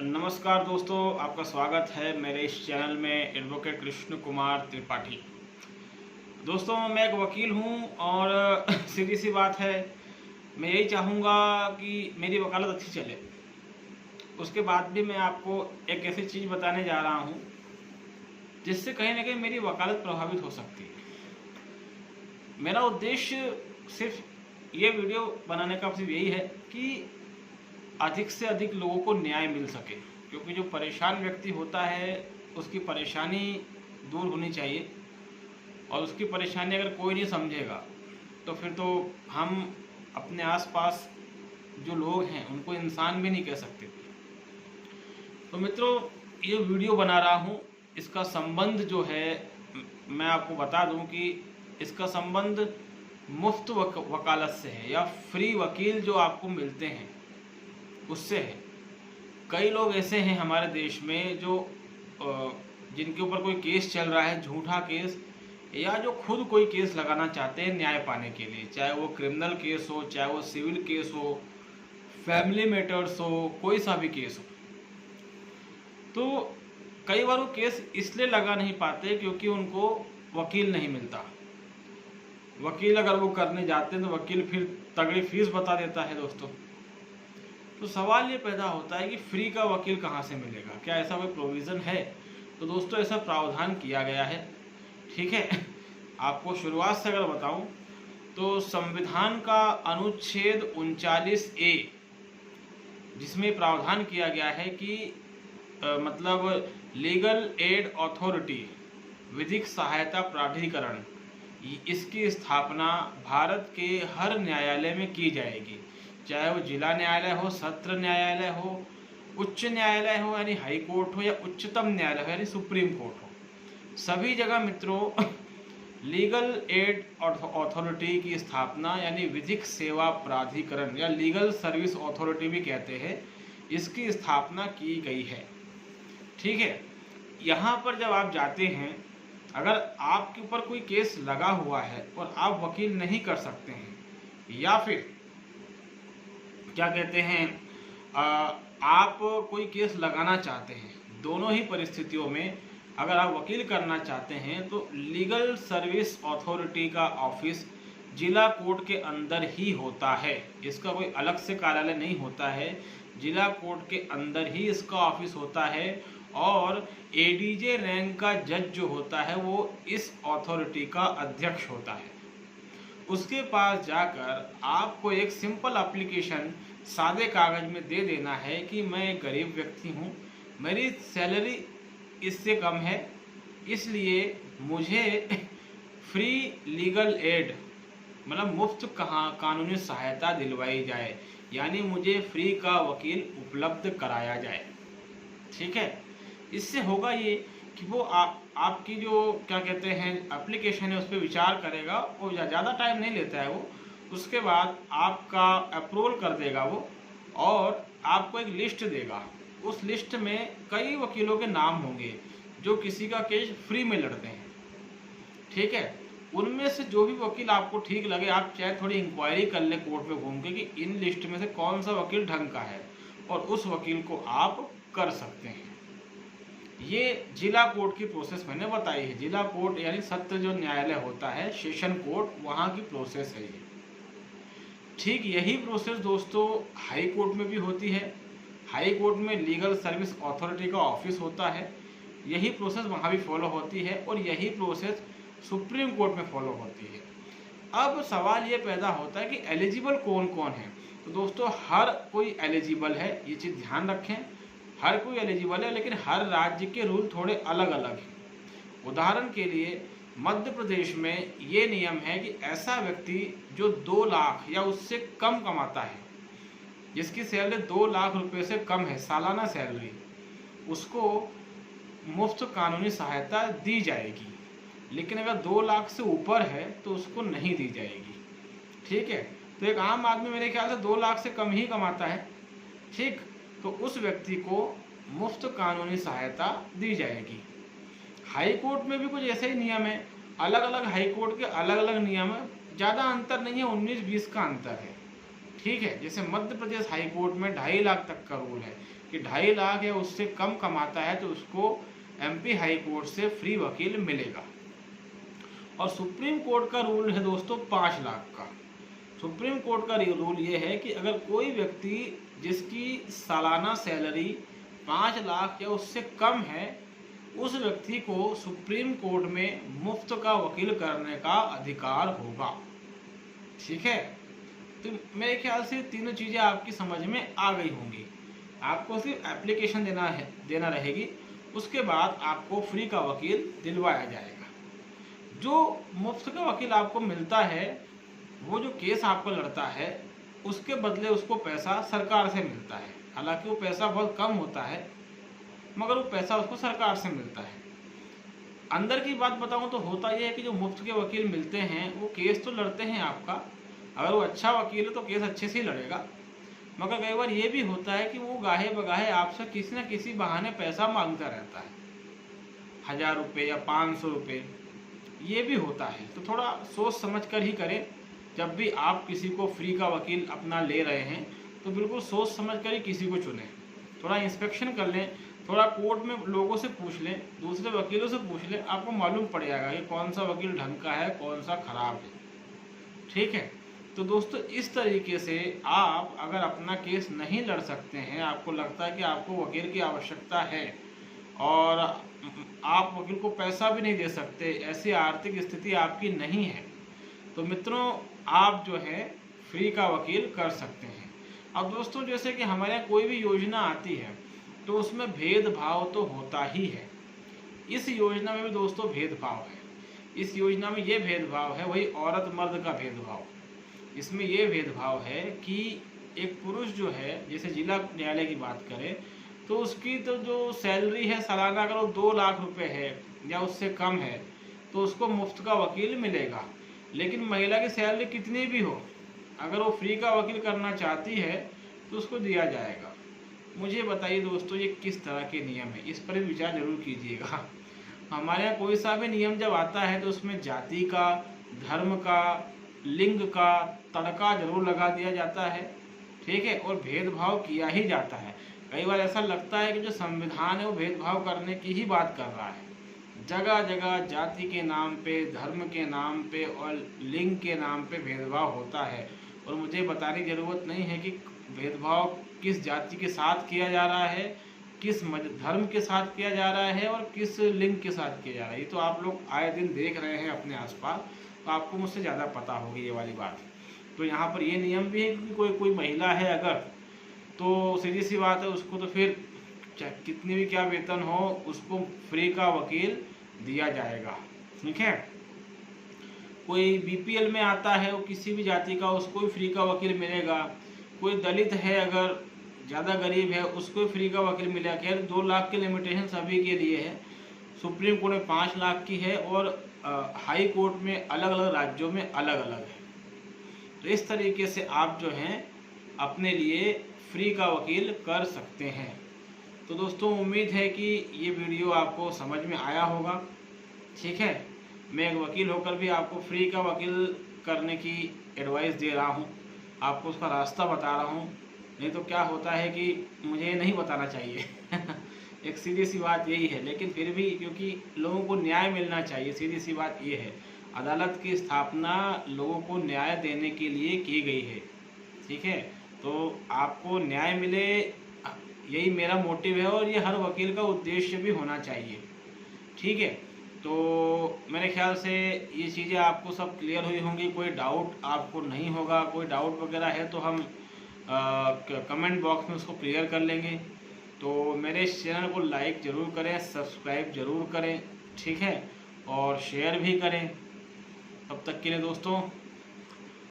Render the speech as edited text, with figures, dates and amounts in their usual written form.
नमस्कार दोस्तों, आपका स्वागत है मेरे इस चैनल में एडवोकेट कृष्ण कुमार त्रिपाठी। दोस्तों, मैं एक वकील हूं और सीधी सी बात है, मैं यही चाहूँगा कि मेरी वकालत अच्छी चले। उसके बाद भी मैं आपको एक ऐसी चीज़ बताने जा रहा हूं जिससे कहीं ना कहीं मेरी वकालत प्रभावित हो सकती है। मेरा उद्देश्य सिर्फ ये वीडियो बनाने का सिर्फ यही है कि अधिक से अधिक लोगों को न्याय मिल सके, क्योंकि जो परेशान व्यक्ति होता है उसकी परेशानी दूर होनी चाहिए, और उसकी परेशानी अगर कोई नहीं समझेगा तो फिर तो हम अपने आसपास जो लोग हैं उनको इंसान भी नहीं कह सकते। तो मित्रों, ये वीडियो बना रहा हूँ, इसका संबंध जो है मैं आपको बता दूं कि इसका संबंध मुफ्त वकालत से है, या फ्री वकील जो आपको मिलते हैं उससे है। कई लोग ऐसे हैं हमारे देश में जो जिनके ऊपर कोई केस चल रहा है, झूठा केस, या जो खुद कोई केस लगाना चाहते हैं न्याय पाने के लिए, चाहे वो क्रिमिनल केस हो, चाहे वो सिविल केस हो, फैमिली मैटर्स हो, कोई सा भी केस हो। तो कई बार वो केस इसलिए लगा नहीं पाते क्योंकि उनको वकील नहीं मिलता। वकील अगर वो करने जाते हैं तो वकील फिर तगड़ी फीस बता देता है दोस्तों। तो सवाल ये पैदा होता है कि फ्री का वकील कहाँ से मिलेगा, क्या ऐसा कोई प्रोविज़न है? तो दोस्तों, ऐसा प्रावधान किया गया है, ठीक है। आपको शुरुआत से अगर बताऊं तो संविधान का अनुच्छेद 39A, जिसमें प्रावधान किया गया है कि मतलब लीगल एड अथॉरिटी, विधिक सहायता प्राधिकरण, इसकी स्थापना भारत के हर न्यायालय में की जाएगी, चाहे वो जिला न्यायालय हो, सत्र न्यायालय हो, उच्च न्यायालय हो यानी हाई कोर्ट हो, या उच्चतम न्यायालय हो यानी सुप्रीम कोर्ट हो। सभी जगह मित्रों लीगल एड अथॉरिटी की स्थापना यानी विधिक सेवा प्राधिकरण या लीगल सर्विस अथॉरिटी भी कहते हैं, इसकी स्थापना की गई है, ठीक है। यहाँ पर जब आप जाते हैं, अगर आपके ऊपर कोई केस लगा हुआ है और आप वकील नहीं कर सकते हैं, या फिर क्या कहते हैं आप कोई केस लगाना चाहते हैं, दोनों ही परिस्थितियों में अगर आप वकील करना चाहते हैं तो लीगल सर्विस अथॉरिटी का ऑफिस जिला कोर्ट के अंदर ही होता है। इसका कोई अलग से कार्यालय नहीं होता है, जिला कोर्ट के अंदर ही इसका ऑफिस होता है, और एडीजे रैंक का जज जो होता है वो इस अथॉरिटी का अध्यक्ष होता है। उसके पास जाकर आपको एक सिंपल एप्लीकेशन सादे कागज में दे देना है कि मैं एक गरीब व्यक्ति हूँ, मेरी सैलरी इससे कम है, इसलिए मुझे फ्री लीगल एड मतलब मुफ्त कानूनी सहायता दिलवाई जाए, यानी मुझे फ्री का वकील उपलब्ध कराया जाए, ठीक है। इससे होगा ये कि वो आपकी जो क्या कहते हैं एप्लीकेशन है उस पर विचार करेगा, और ज़्यादा टाइम नहीं लेता है वो। उसके बाद आपका अप्रूवल कर देगा वो, और आपको एक लिस्ट देगा। उस लिस्ट में कई वकीलों के नाम होंगे जो किसी का केस फ्री में लड़ते हैं, ठीक है। उनमें से जो भी वकील आपको ठीक लगे, आप चाहे थोड़ी इंक्वायरी कर ले कोर्ट में घूम के कि इन लिस्ट में से कौन सा वकील ढंग का है, और उस वकील को आप कर सकते हैं। ये जिला कोर्ट की प्रोसेस मैंने बताई है। जिला कोर्ट यानी सत्र जो न्यायालय होता है, सेशन कोर्ट, वहाँ की प्रोसेस है ये। ठीक यही प्रोसेस दोस्तों हाई कोर्ट में भी होती है। हाई कोर्ट में लीगल सर्विस अथॉरिटी का ऑफिस होता है, यही प्रोसेस वहाँ भी फॉलो होती है, और यही प्रोसेस सुप्रीम कोर्ट में फॉलो होती है। अब सवाल ये पैदा होता है कि एलिजिबल कौन कौन है। तो दोस्तों, हर कोई एलिजिबल है, ये चीज़ ध्यान रखें, हर कोई एलिजिबल है, लेकिन हर राज्य के रूल थोड़े अलग अलग हैं। उदाहरण के लिए मध्य प्रदेश में ये नियम है कि ऐसा व्यक्ति जो 2 लाख या उससे कम कमाता है, जिसकी सैलरी 2 लाख रुपए से कम है सालाना सैलरी, उसको मुफ्त कानूनी सहायता दी जाएगी। लेकिन अगर 2 लाख से ऊपर है तो उसको नहीं दी जाएगी, ठीक है। तो एक आम आदमी मेरे ख्याल से 2 लाख से कम ही कमाता है, ठीक, तो उस व्यक्ति को मुफ्त कानूनी सहायता दी जाएगी। हाई कोर्ट में भी कुछ ऐसे ही नियम है, अलग अलग हाई कोर्ट के अलग अलग नियम है, ज़्यादा अंतर नहीं है, 19-20 का अंतर है, ठीक है। जैसे मध्य प्रदेश हाई कोर्ट में 2.5 लाख तक का रूल है, कि 2.5 लाख या उससे कम कमाता है तो उसको एमपी हाई कोर्ट से फ्री वकील मिलेगा। और सुप्रीम कोर्ट का रूल है दोस्तों 5 लाख का। सुप्रीम कोर्ट का रूल ये है कि अगर कोई व्यक्ति जिसकी सालाना सैलरी 5 लाख या उससे कम है, उस व्यक्ति को सुप्रीम कोर्ट में मुफ्त का वकील करने का अधिकार होगा। ठीक है, तो मेरे ख्याल से तीनों चीज़ें आपकी समझ में आ गई होंगी। आपको सिर्फ एप्लीकेशन देना रहेगी, उसके बाद आपको फ्री का वकील दिलवाया जाएगा। जो मुफ्त का वकील आपको मिलता है, वो जो केस आपको लड़ता है उसके बदले उसको पैसा सरकार से मिलता है। हालांकि वो पैसा बहुत कम होता है, मगर वो पैसा उसको सरकार से मिलता है। अंदर की बात बताऊं तो होता यह है कि जो मुफ्त के वकील मिलते हैं वो केस तो लड़ते हैं आपका, अगर वो अच्छा वकील है तो केस अच्छे से ही लड़ेगा। मगर कई बार ये भी होता है कि वो गाहे बगाहे आपसे किसी न किसी बहाने पैसा मांगता रहता है, 1000 रुपये या 500 रुपये, ये भी होता है। तो थोड़ा सोच समझ कर ही करें। जब भी आप किसी को फ्री का वकील अपना ले रहे हैं तो बिल्कुल सोच समझ कर ही किसी को चुनें। थोड़ा इंस्पेक्शन कर लें, थोड़ा कोर्ट में लोगों से पूछ लें, दूसरे वकीलों से पूछ लें, आपको मालूम पड़ जाएगा कि कौन सा वकील ढंग का है, कौन सा खराब है। ठीक है, तो दोस्तों इस तरीके से आप अगर अपना केस नहीं लड़ सकते हैं, आपको लगता है कि आपको वकील की आवश्यकता है और आप वकील को पैसा भी नहीं दे सकते, ऐसी आर्थिक स्थिति आपकी नहीं है, तो मित्रों आप जो है फ्री का वकील कर सकते हैं। अब दोस्तों जैसे कि हमारे यहाँ कोई भी योजना आती है तो उसमें भेदभाव तो होता ही है। इस योजना में भी दोस्तों भेदभाव है। इस योजना में ये भेदभाव है, वही औरत मर्द का भेदभाव। इसमें ये भेदभाव है कि एक पुरुष जो है, जैसे जिला न्यायालय की बात करें तो उसकी तो जो सैलरी है सालाना अगर वो 2 लाख रुपए है या उससे कम है तो उसको मुफ्त का वकील मिलेगा। लेकिन महिला की सैलरी कितनी भी हो, अगर वो फ्री का वकील करना चाहती है तो उसको दिया जाएगा। मुझे बताइए दोस्तों ये किस तरह के नियम है, इस पर विचार जरूर कीजिएगा। हमारे यहाँ कोई सा भी नियम जब आता है तो उसमें जाति का, धर्म का, लिंग का तड़का जरूर लगा दिया जाता है। ठीक है, और भेदभाव किया ही जाता है। कई बार ऐसा लगता है कि जो संविधान है वो भेदभाव करने की ही बात कर रहा है। जगह जगह जाति के नाम पे, धर्म के नाम पे और लिंग के नाम पे भेदभाव होता है। और मुझे बताने की ज़रूरत नहीं है कि भेदभाव किस जाति के साथ किया जा रहा है, किस धर्म के साथ किया जा रहा है और किस लिंग के साथ किया जा रहा है। ये तो आप लोग आए दिन देख रहे हैं अपने आसपास, तो आपको मुझसे ज़्यादा पता होगी ये वाली बात। तो यहाँ पर ये नियम भी है कि कोई महिला है अगर, तो सीधी सी बात है उसको तो फिर चाहे कितनी भी क्या वेतन हो उसको फ्री का वकील दिया जाएगा। ठीक है, कोई बीपीएल में आता है वो किसी भी जाति का, उसको भी फ्री का वकील मिलेगा। कोई दलित है अगर, ज़्यादा गरीब है, उसको फ्री का वकील मिलेगा। खैर 2 लाख की लिमिटेशन सभी के लिए है, सुप्रीम कोर्ट में 5 लाख की है और हाई कोर्ट में अलग अलग राज्यों में अलग अलग है। तो इस तरीके से आप जो हैं अपने लिए फ्री का वकील कर सकते हैं। तो दोस्तों उम्मीद है कि ये वीडियो आपको समझ में आया होगा। ठीक है, मैं एक वकील होकर भी आपको फ्री का वकील करने की एडवाइस दे रहा हूँ, आपको उसका रास्ता बता रहा हूँ। नहीं तो क्या होता है कि मुझे नहीं बताना चाहिए एक सीधी सी बात यही है, लेकिन फिर भी क्योंकि लोगों को न्याय मिलना चाहिए, सीधी सी बात ये है। अदालत की स्थापना लोगों को न्याय देने के लिए की गई है। ठीक है, तो आपको न्याय मिले यही मेरा मोटिव है और ये हर वकील का उद्देश्य भी होना चाहिए। ठीक है, तो मेरे ख्याल से ये चीज़ें आपको सब क्लियर हुई होंगी, कोई डाउट आपको नहीं होगा। कोई डाउट वगैरह है तो हम कमेंट बॉक्स में उसको क्लियर कर लेंगे। तो मेरे इस चैनल को लाइक ज़रूर करें, सब्सक्राइब ज़रूर करें। ठीक है, और शेयर भी करें। तब तक के लिए दोस्तों